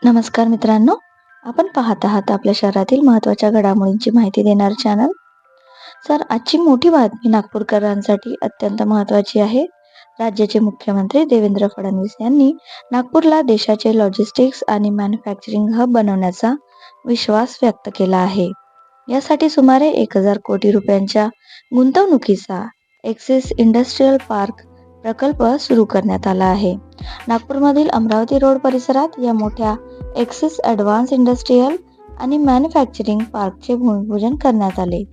नमस्कार मित्रांनो, आपण पाहत आहात आपल्या शहरातील महत्त्वाच्या घडामोडींची माहिती देणार चॅनल. आजची मोठी बातमी नागपूरकरांसाठी अत्यंत महत्त्वाची आहे. राज्याचे मुख्यमंत्री देवेंद्र फडणवीस यांनी नागपूरला देशाचे लॉजिस्टिक्स आणि मॅन्युफॅक्चरिंग हब बनवण्याचा विश्वास व्यक्त केला आहे. यासाठी सुमारे 1,000 कोटी रुपयांच्या गुंतवणुकीचा एक्सिस इंडस्ट्रियल पार्क प्रकल्प सुरू करण्यात आला आहे. नागपूरमधील अमरावती रोड परिसरात या मोठ्या एक्सिस ॲडव्हान्स इंडस्ट्रियल आणि मॅन्युफॅक्चरिंग पार्कचे भूमिपूजन करण्यात आले.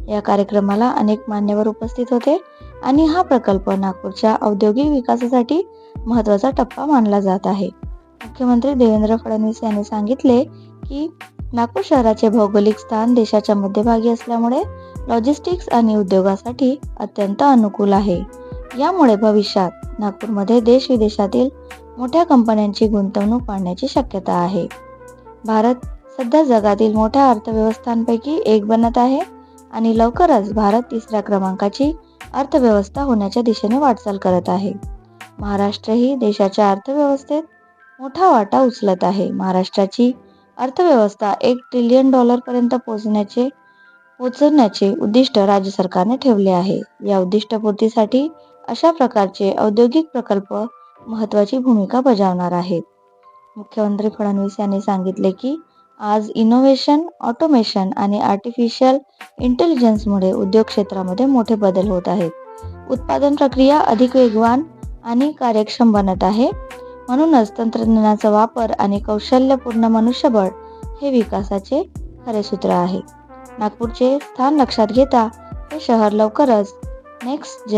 या कार्यक्रमाला अनेक मान्यवर उपस्थित होते आणि हा प्रकल्प नागपूरच्या औद्योगिक विकासासाठी महत्त्वाचा टप्पा मानला जात आहे. मुख्यमंत्री देवेंद्र फडणवीस यांनी सांगितले की नागपूर शहराचे भौगोलिक स्थान देशाच्या मध्यभागी असल्यामुळे लॉजिस्टिक्स आणि उद्योगासाठी अत्यंत अनुकूल आहे. यामुळे भविष्यात नागपूरमध्ये देश-विदेशातील मोठ्या कंपन्यांची गुंतवणूक वाढण्याची शक्यता आहे. भारत सध्या जगातील मोठ्या अर्थव्यवस्थांपैकी एक बनत आहे आणि लवकरच भारत 3ऱ्या क्रमांकाची अर्थव्यवस्था होण्याच्या दिशेने वाटचाल करत आहे. महाराष्ट्रही देशाच्या अर्थव्यवस्थेत मोठा वाटा उचलत आहे. महाराष्ट्राची अर्थव्यवस्था $1 ट्रिलियन पर्यंत पोहोचवण्याचे उद्दिष्ट राज्य सरकारने ठेवले आहे. या उद्दिष्टपूर्तीसाठी अशा प्रकारचे औद्योगिक प्रकल्प महत्त्वाची भूमिका बजावणार आहेत. मुख्यमंत्री फडणवीस यांनी सांगितले की आज इनोव्हेशन, ऑटोमेशन आणि आर्टिफिशियल इंटेलिजन्समुळे उद्योग क्षेत्रामध्ये मोठे बदल होत आहेत. उत्पादन प्रक्रिया अधिक वेगवान आणि कार्यक्षम बनत आहे. म्हणूनच तंत्रज्ञानाचा वापर आणि कौशल्यपूर्ण मनुष्यबळ हे विकासाचे खरे सूत्र आहे. नागपूरचे स्थान लक्षात घेता हे शहर लवकरच नेक्स्ट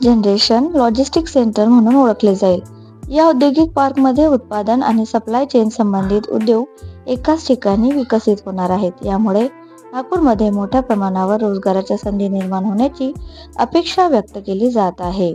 जनरेशन लॉजिस्टिक्स सेंटर म्हणून ओळखले जाईल. या औद्योगिक पार्कमध्ये उत्पादन आणि सप्लाय चेन संबंधित उद्योग एकाच ठिकाणी विकसित होणार आहेत. यामुळे नागपूरमध्ये मोठ्या प्रमाणावर रोजगाराच्या संधी निर्माण होण्याची अपेक्षा व्यक्त केली जात आहे.